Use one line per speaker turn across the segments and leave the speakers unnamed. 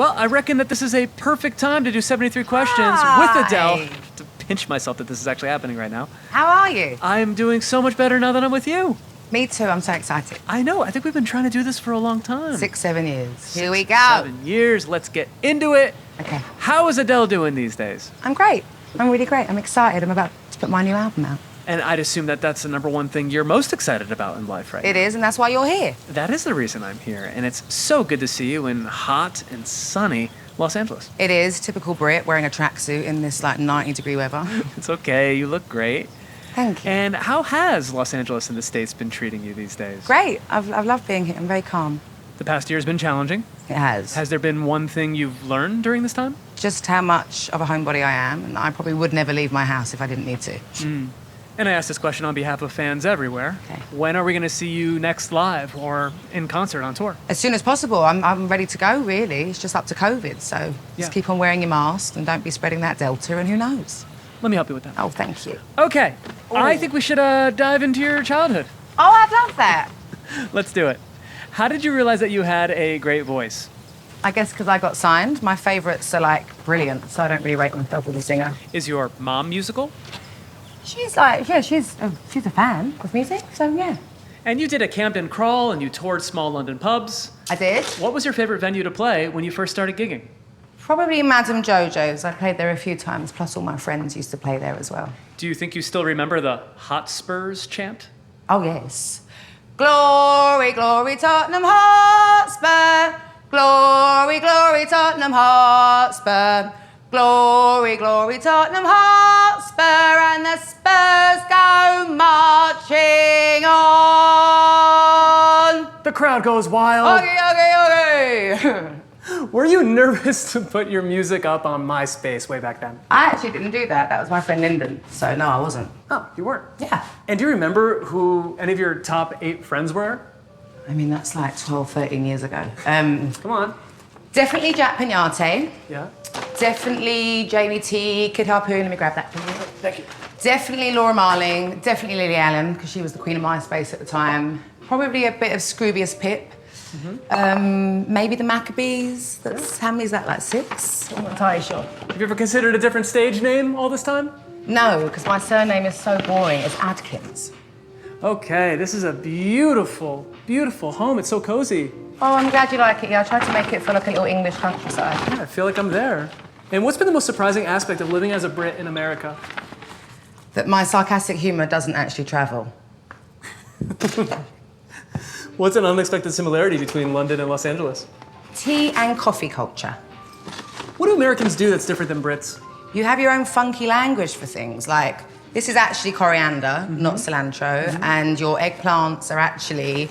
Well, I reckon that this is a perfect time to do 73 questions with Adele. To pinch myself that this is actually happening right now.
How are you?
I'm doing so much better now that I'm with you.
Me too, I'm so excited.
I know, I think we've been trying to do this for a long time.
6, 7 years. Here we go.
7 years, let's get into it.
Okay.
How is Adele doing these days?
I'm great. I'm really great. I'm excited. I'm about to put my new album out.
And I'd assume that that's the number one thing you're most excited about in life right now.
It is, and that's why you're here.
That is the reason I'm here, and it's so good to see you in hot and sunny Los Angeles.
It is, typical Brit, wearing a tracksuit in this 90-degree weather.
It's okay, you look great.
Thank you.
And how has Los Angeles and the States been treating you these days?
Great. I've loved being here. I'm very calm.
The past year has been challenging.
It has.
Has there been one thing you've learned during this time?
Just how much of a homebody I am, and I probably would never leave my house if I didn't need to.
And I ask this question on behalf of fans everywhere.
Okay.
When are we going to see you next live or in concert on tour?
As soon as possible. I'm ready to go, really. It's just up to COVID, so just keep on wearing your mask and don't be spreading that Delta, and who knows?
Let me help you with that.
Oh, thank you.
Okay. I think we should dive into your childhood.
Oh, I'd love that.
Let's do it. How did you realize that you had a great voice?
I guess because I got signed. My favourites are, brilliant, so I don't really rate myself as a singer.
Is your mom musical?
She's she's a fan of music, so yeah.
And you did a Camden crawl and you toured small London pubs.
I did.
What was your favorite venue to play when you first started gigging?
Probably Madame Jojo's. I played there a few times, plus all my friends used to play there as well.
Do you think you still remember the Hotspurs chant?
Oh, yes. Glory, glory, Tottenham Hotspur. Glory, glory, Tottenham Hotspur. Glory, glory, Tottenham Hotspur. And the Spurs go marching on.
The crowd goes wild.
Okay.
Were you nervous to put your music up on MySpace way back then?
I actually didn't do that. That was my friend Lyndon. So no, I wasn't.
Oh, you weren't?
Yeah.
And do you remember who any of your top 8 friends were?
I mean, that's 12, 13 years ago.
Come on.
Definitely Jack Pignate.
Yeah.
Definitely Jamie T, Kid Harpoon. Let me grab that.
Thank you.
Definitely Laura Marling. Definitely Lily Allen, because she was the queen of MySpace at the time. Probably a bit of Scroobius Pip. Maybe the Maccabees. How many is that, 6? I'm not entirely sure.
Have you ever considered a different stage name all this time?
No, because my surname is so boring. It's Adkins.
Okay, this is a beautiful, beautiful home. It's so cozy.
Oh, I'm glad you like it. Yeah, I tried to make it feel like a little English countryside.
Yeah, I feel like I'm there. And what's been the most surprising aspect of living as a Brit in America?
That my sarcastic humour doesn't actually travel.
What's an unexpected similarity between London and Los Angeles?
Tea and coffee culture.
What do Americans do that's different than Brits?
You have your own funky language for things, like this is actually coriander, not cilantro, and your eggplants are actually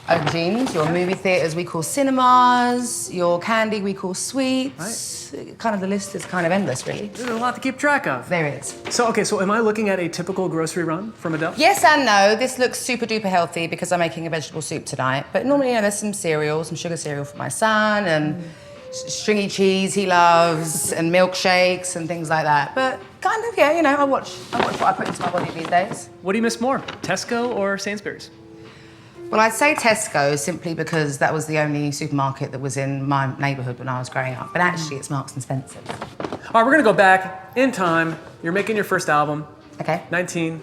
aubergines. Your movie theatres we call cinemas, your candy we call sweets. Kind of the list is kind of endless, really.
There's a lot to keep track of.
There is.
So am I looking at a typical grocery run from Adele?
Yes and no. This looks super duper healthy because I'm making a vegetable soup tonight. But normally, there's some cereal, some sugar cereal for my son, and stringy cheese he loves, and milkshakes and things like that. But kind of, I watch what I put into my body these days.
What do you miss more, Tesco or Sainsbury's?
Well, I'd say Tesco simply because that was the only supermarket that was in my neighbourhood when I was growing up. But actually, it's Marks and Spencer's.
All right, we're gonna go back in time. You're making your first album.
Okay.
19.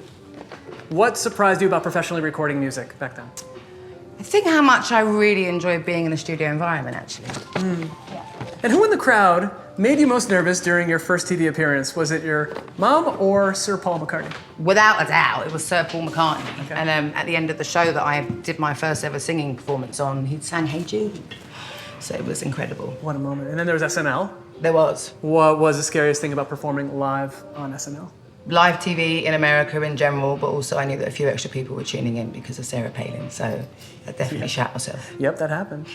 What surprised you about professionally recording music back then?
I think how much I really enjoyed being in a studio environment, actually.
And who in the crowd made you most nervous during your first TV appearance? Was it your mom or Sir Paul McCartney?
Without a doubt, it was Sir Paul McCartney.
Okay.
And at the end of the show that I did my first ever singing performance on, he sang Hey Jude. So it was incredible.
What a moment. And then there was SNL.
There was.
What was the scariest thing about performing live on SNL?
Live TV in America in general, but also I knew that a few extra people were tuning in because of Sarah Palin, so I definitely shat myself.
Yep, that happened.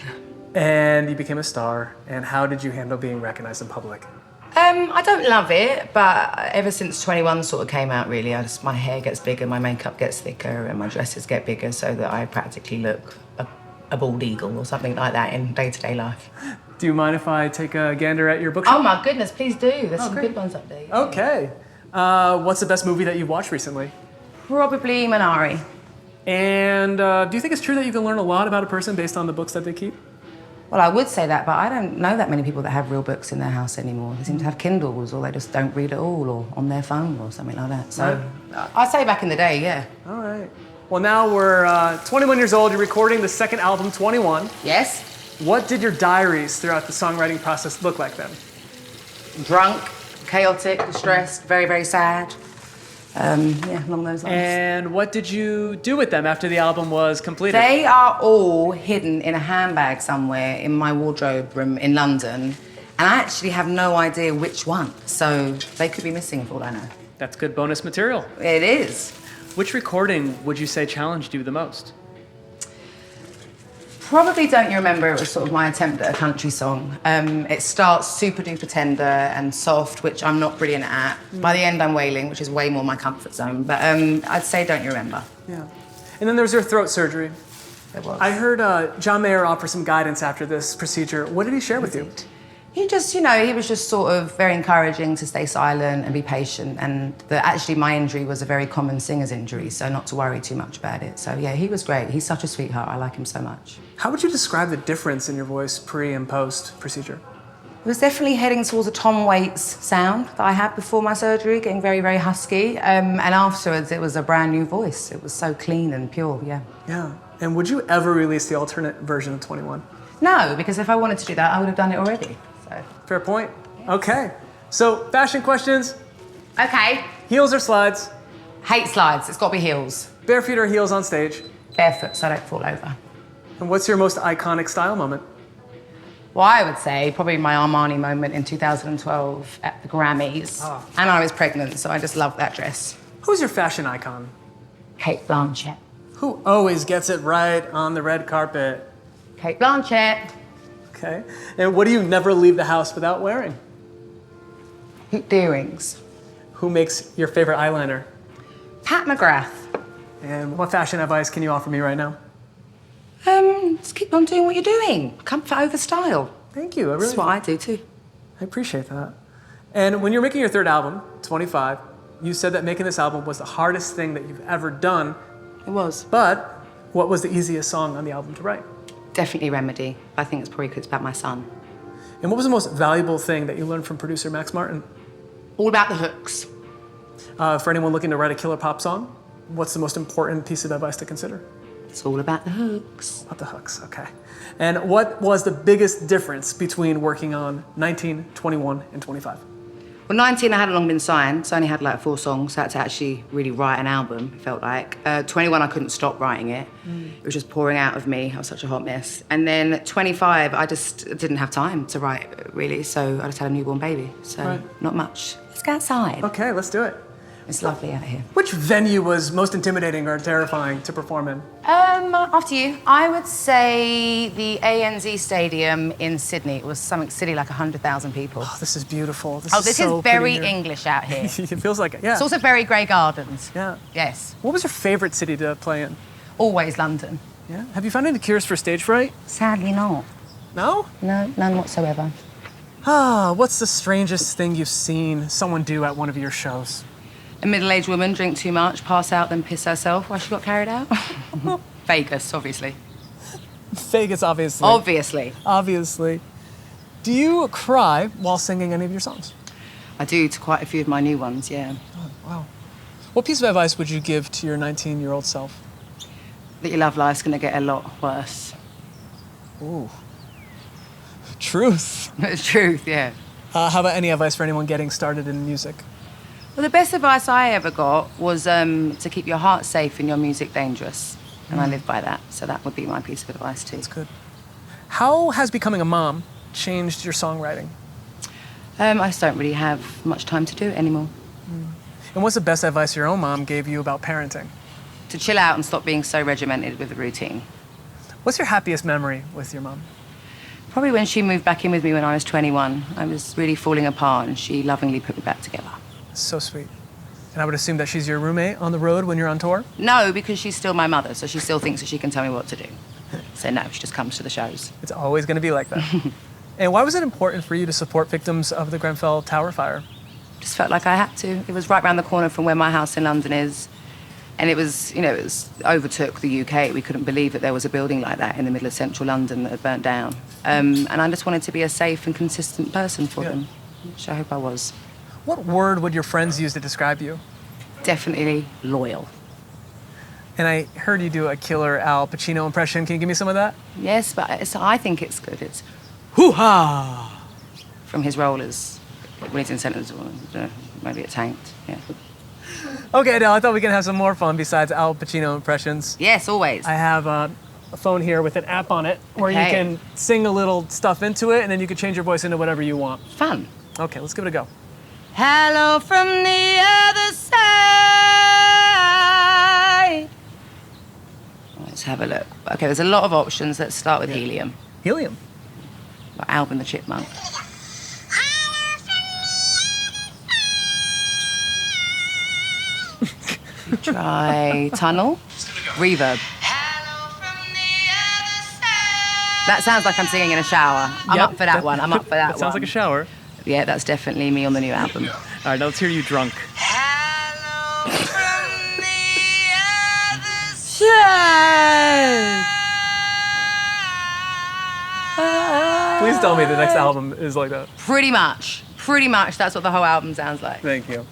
And you became a star. And how did you handle being recognized in public?
I don't love it, but ever since 21 sort of came out, really, my hair gets bigger, my makeup gets thicker, and my dresses get bigger so that I practically look a bald eagle or something like that in day-to-day life.
Do you mind if I take a gander at your bookshelf?
Oh my goodness, please do. There's some
great.
good ones up there.
Okay. What's the best movie that you've watched recently?
Probably Minari.
And do you think it's true that you can learn a lot about a person based on the books that they keep?
Well, I would say that, but I don't know that many people that have real books in their house anymore. They seem to have Kindles, or they just don't read at all, or on their phone, or something like that. So I'd say back in the day, yeah.
All right. Well, now we're 21 years old. You're recording the second album, 21.
Yes.
What did your diaries throughout the songwriting process look like then?
Drunk, chaotic, distressed, very, very sad. Yeah, along those lines.
And what did you do with them after the album was completed?
They are all hidden in a handbag somewhere in my wardrobe room in London. And I actually have no idea which one. So they could be missing for all I know.
That's good bonus material.
It is.
Which recording would you say challenged you the most?
Probably Don't You Remember, it was sort of my attempt at a country song. It starts super duper tender and soft, which I'm not brilliant at. By the end, I'm wailing, which is way more my comfort zone. But I'd say Don't You Remember.
Yeah. And then there was your throat surgery.
It was.
I heard John Mayer offer some guidance after this procedure. What did he share with you?
He just, he was just sort of very encouraging to stay silent and be patient. And that actually my injury was a very common singer's injury, so not to worry too much about it. So yeah, he was great. He's such a sweetheart. I like him so much.
How would you describe the difference in your voice pre and post procedure?
It was definitely heading towards a Tom Waits sound that I had before my surgery, getting very, very husky. And afterwards, it was a brand new voice. It was so clean and pure, yeah.
Yeah. And would you ever release the alternate version of 21?
No, because if I wanted to do that, I would have done it already. So.
Fair point. Okay. So, fashion questions.
Okay.
Heels or slides?
Hate slides. It's got to be heels.
Bare feet or heels on stage?
Barefoot, so I don't fall over.
And what's your most iconic style moment?
Well, I would say probably my Armani moment in 2012 at the Grammys. Oh. And I was pregnant, so I just loved that dress.
Who's your fashion icon?
Kate Blanchett.
Who always gets it right on the red carpet?
Kate Blanchett.
Okay. And what do you never leave the house without wearing?
Hoop earrings.
Who makes your favorite eyeliner?
Pat McGrath.
And what fashion advice can you offer me right now?
Just keep on doing what you're doing. Comfort over style.
Thank you.
That's what I do too.
I appreciate that. And when you're making your third album, 25, you said that making this album was the hardest thing that you've ever done.
It was.
But what was the easiest song on the album to write?
Definitely Remedy. I think it's probably because it's about my son.
And what was the most valuable thing that you learned from producer Max Martin?
All about the hooks.
For anyone looking to write a killer pop song, what's the most important piece of advice to consider?
It's all about the hooks.
About the hooks, okay. And what was the biggest difference between working on 19, 21, and 25?
Well, 19, I hadn't long been signed, so I only had like 4 songs, so I had to actually really write an album, it felt like. 21, I couldn't stop writing it. It was just pouring out of me. I was such a hot mess. And then 25, I just didn't have time to write, really, so I just had a newborn baby, so not much. Let's go outside.
Okay, let's do it.
It's lovely out here.
Which venue was most intimidating or terrifying to perform in?
After you, I would say the ANZ Stadium in Sydney. It was something silly like 100,000 people.
Oh, this is beautiful. This
is
so
very English out here.
It feels like it, yeah.
It's also very Grey Gardens.
Yeah.
Yes.
What was your favorite city to play in?
Always London.
Yeah. Have you found any cures for stage fright?
Sadly not.
No?
No, none whatsoever.
What's the strangest thing you've seen someone do at one of your shows?
A middle-aged woman drink too much, pass out, then piss herself while she got carried out. Vegas, obviously.
Vegas, obviously.
Obviously.
Do you cry while singing any of your songs?
I do, to quite a few of my new ones, yeah.
Oh, wow. What piece of advice would you give to your 19-year-old self?
That your love life's gonna get a lot worse.
Ooh. Truth.
It's truth, yeah.
How about any advice for anyone getting started in music?
Well, the best advice I ever got was to keep your heart safe and your music dangerous. And I live by that, so that would be my piece of advice too.
That's good. How has becoming a mom changed your songwriting?
I just don't really have much time to do it anymore.
And what's the best advice your own mom gave you about parenting?
To chill out and stop being so regimented with the routine.
What's your happiest memory with your mom?
Probably when she moved back in with me when I was 21. I was really falling apart and she lovingly put me back together.
So sweet. And I would assume that she's your roommate on the road when you're on tour?
No, because she's still my mother, so she still thinks that she can tell me what to do. So no, she just comes to the shows.
It's always going to be like that. And why was it important for you to support victims of the Grenfell Tower fire?
Just felt like I had to. It was right round the corner from where my house in London is. And it was, you know, it was overtook the UK. We couldn't believe that there was a building like that in the middle of central London that had burnt down. And I just wanted to be a safe and consistent person for them, which I hope I was.
What word would your friends use to describe you?
Definitely loyal.
And I heard you do a killer Al Pacino impression. Can you give me some of that?
Yes, but I think it's good. It's
hoo-ha!
from his role as Wellington Centre's, maybe it's tanked, yeah.
Okay, Adele, I thought we could have some more fun besides Al Pacino impressions.
Yes, always.
I have a phone here with an app on it where you
Okay.
can sing a little stuff into it and then you can change your voice into whatever you want.
Fun.
Okay, let's give it a go.
Hello from the other side. Let's have a look. Okay, there's a lot of options. Let's start with helium.
Helium.
Like Alvin the Chipmunk. Try tunnel. Reverb. That sounds like I'm singing in a shower. I'm up for that one. I'm up for that one.
Sounds like a shower.
Yeah, that's definitely me on the new album.
All right, now let's hear you drunk.
Hello from the other side.
Please tell me the next album is like that.
Pretty much. Pretty much. That's what the whole album sounds like.
Thank you.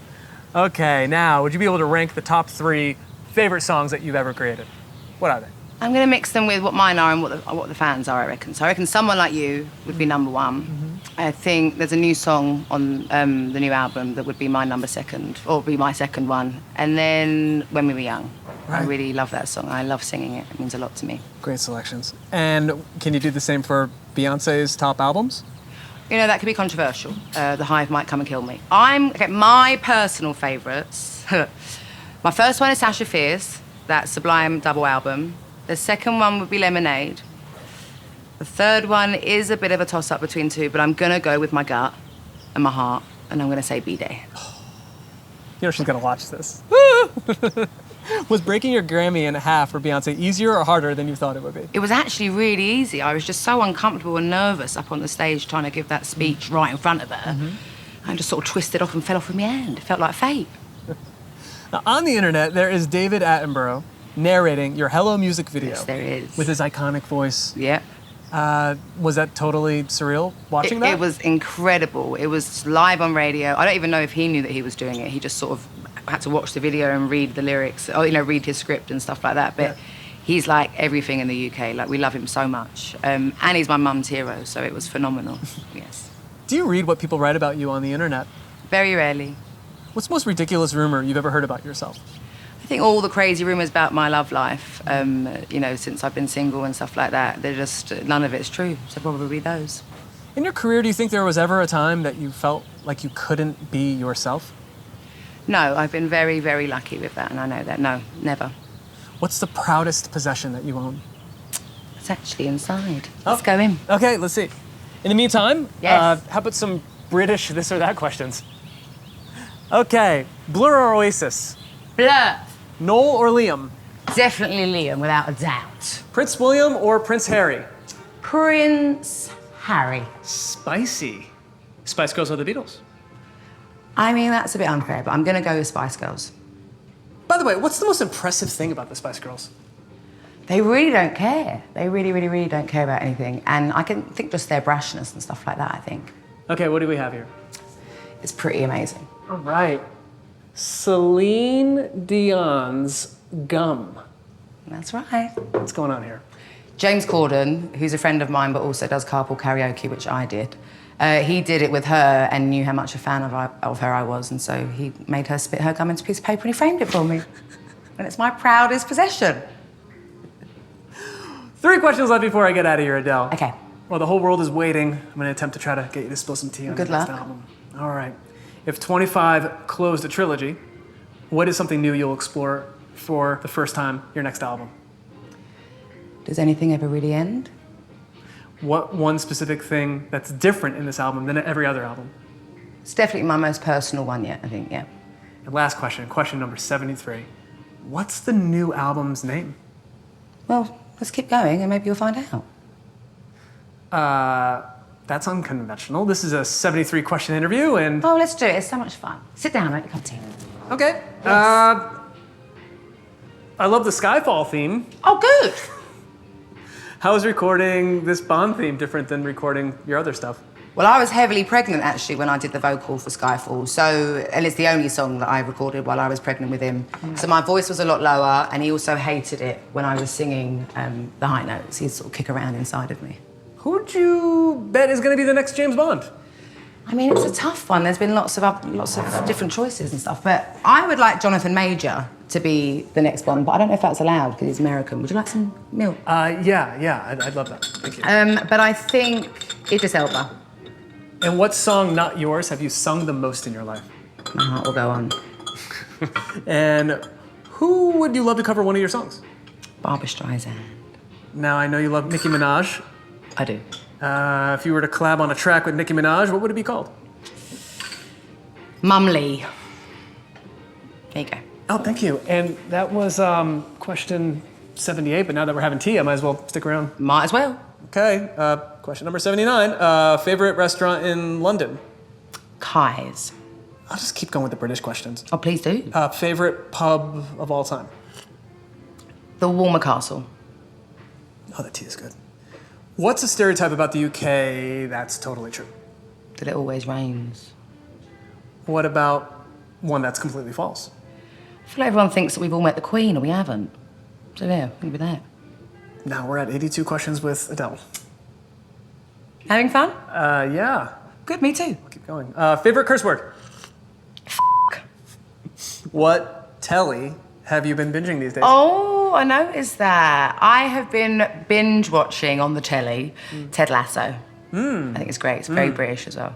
Okay, now, would you be able to rank the top 3 favorite songs that you've ever created? What are they?
I'm going to mix them with what mine are and what the fans are, I reckon. So I reckon Someone Like You would be number 1. Mm-hmm. I think there's a new song on the new album that would be my number 2, or be my second one. And then When We Were Young.
Right.
I really love that song. I love singing it. It means a lot to me.
Great selections. And can you do the same for Beyonce's top albums?
You know, that could be controversial. The Hive might come and kill me. My personal favourites. My first one is Sasha Fierce, that Sublime double album. The second one would be Lemonade. The third one is a bit of a toss-up between 2, but I'm gonna go with my gut and my heart, and I'm gonna say B-Day.
You know she's gonna watch this. Was breaking your Grammy in half for Beyonce easier or harder than you thought it would be?
It was actually really easy. I was just so uncomfortable and nervous up on the stage trying to give that speech right in front of her. Mm-hmm. I just sort of twisted off and fell off with my hand. It felt like fate.
Now, on the internet, there is David Attenborough narrating your Hello music video.
Yes, there is.
With his iconic voice.
Yeah.
Was that totally surreal watching that?
It was incredible. It was live on radio. I don't even know if he knew that he was doing it. He just sort of had to watch the video and read the lyrics, or, you know, read his script and stuff like that. But he's like everything in the UK. Like, we love him so much. And he's my mum's hero, so it was phenomenal. Yes.
Do you read what people write about you on the internet?
Very rarely.
What's the most ridiculous rumor you've ever heard about yourself?
I think all the crazy rumours about my love life, you know, since I've been single and stuff like that, they're just, none of it's true, so probably those.
In your career, do you think there was ever a time that you felt like you couldn't be yourself?
No, I've been very, very lucky with that, and I know that. No, never.
What's the proudest possession that you own?
It's actually inside. Let's go in.
Okay, let's see. In the meantime,
Yes.
how about some British this or that questions? Okay, Blur or Oasis?
Blur.
Noel or Liam?
Definitely Liam, without a doubt.
Prince William or Prince Harry?
Prince Harry.
Spicy. Spice Girls or the Beatles?
I mean, that's a bit unfair, but I'm going to go with Spice Girls.
By the way, what's the most impressive thing about the Spice Girls?
They really don't care. They really, really, really don't care about anything. And I can think just their brashness and stuff like that, I think.
Okay, what do we have here?
It's pretty amazing.
All right. Celine Dion's Gum.
That's right.
What's going on here?
James Corden, who's a friend of mine but also does carpool karaoke, which I did, he did it with her and knew how much a fan of her I was, and so he made her spit her gum into a piece of paper and he framed it for me. And it's my proudest possession.
3 questions left before I get out of here, Adele.
Okay.
Well, the whole world is waiting. I'm going to attempt to try to get you to spill some tea on
Good
your next
luck.
album. All right. If 25 closed a trilogy, what is something new you'll explore for the first time your next album?
Does anything ever really end?
What one specific thing that's different in this album than every other album?
It's definitely my most personal one yet, I think, yeah.
And last question, question number 73. What's the new album's name?
Well, let's keep going and maybe you'll find out.
That's unconventional. This is a 73 question interview and...
Oh, let's do it. It's so much fun. Sit down, make a cup of tea.
Okay.
Yes.
I love the Skyfall theme.
Oh, good.
How is recording this Bond theme different than recording your other stuff?
Well, I was heavily pregnant, actually, when I did the vocal for Skyfall. And it's the only song that I recorded while I was pregnant with him. So my voice was a lot lower, and he also hated it when I was singing the high notes. He'd sort of kick around inside of me.
Who would you bet is going to be the next James Bond?
I mean, it's a tough one. There's been lots of different choices and stuff. But I would like Jonathan Major to be the next Bond, but I don't know if that's allowed because he's American. Would you like some milk?
Yeah, I'd love that. Thank you.
But I think Idris Elba.
And what song, not yours, have you sung the most in your life?
My heart will go on.
And who would you love to cover one of your songs?
Barbra Streisand.
Now, I know you love Nicki Minaj.
I do.
If you were to collab on a track with Nicki Minaj, what would it be called?
Mumley. There you go.
Oh, thank you. And that was question 78, but now that we're having tea, I might as well stick around.
Might as well.
Okay, question number 79. Favorite restaurant in London?
Kai's.
I'll just keep going with the British questions.
Oh, please do.
Favorite pub of all time?
The Walmer Castle.
Oh, that tea is good. What's a stereotype about the UK that's totally true?
That it always rains.
What about one that's completely false?
I feel like everyone thinks that we've all met the Queen, and we haven't. So yeah, think with that.
Now we're at 82 questions with Adele.
Having fun?
Yeah.
Good, me too.
I'll keep going. Favorite curse word? What telly have you been binging these days?
Oh, I noticed that. I have been binge watching on the telly Ted Lasso. I think it's great. It's very British as well.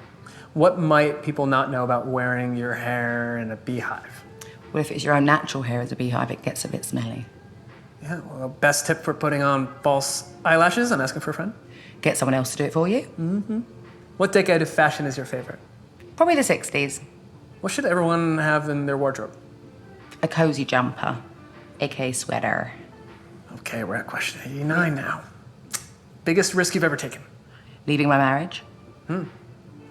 What might people not know about wearing your hair in a beehive?
Well, if it's your own natural hair as a beehive, it gets a bit smelly.
Yeah, well, best tip for putting on false eyelashes? I'm asking for a friend.
Get someone else to do it for you.
What decade of fashion is your favorite?
Probably the 60s.
What should everyone have in their wardrobe?
A cozy jumper, aka sweater.
Okay, we're at question 89 now. Biggest risk you've ever taken?
Leaving my marriage.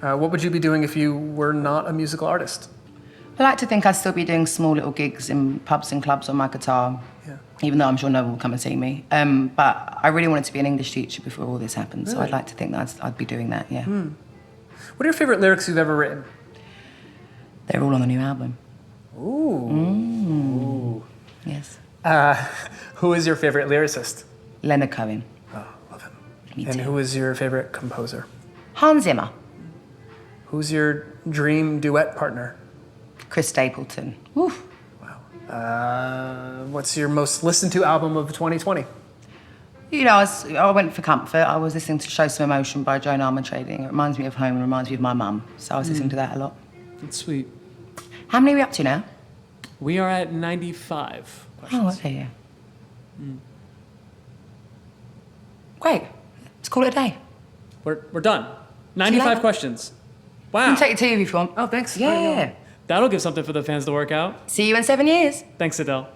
What would you be doing if you were not a musical artist?
I like to think I'd still be doing small little gigs in pubs and clubs on my guitar.
Yeah.
Even though I'm sure no one will come and see me. But I really wanted to be an English teacher before all this happened, so I'd like to think that I'd be doing that, yeah.
What are your favorite lyrics you've ever written?
They're all on the new album.
Ooh.
Yes.
Who is your favorite lyricist?
Leonard Cohen.
Oh, love him.
Me
And
too.
who is your favorite composer?
Hans Zimmer.
Who's your dream duet partner?
Chris Stapleton. Woof.
What's your most listened to album of 2020?
You know, I went for comfort. I was listening to Show Some Emotion by Joan Armatrading. It reminds me of home and reminds me of my mum. So I was listening to that a lot.
That's sweet.
How many are we up to now?
We are at 95 questions.
Oh, okay, yeah. Great. Let's call it a day.
We're done. 95
later.
questions.
You
Wow.
can take it to you if you want.
Oh, thanks.
Yeah.
That'll give something for the fans to work out.
See you in 7 years.
Thanks, Adele.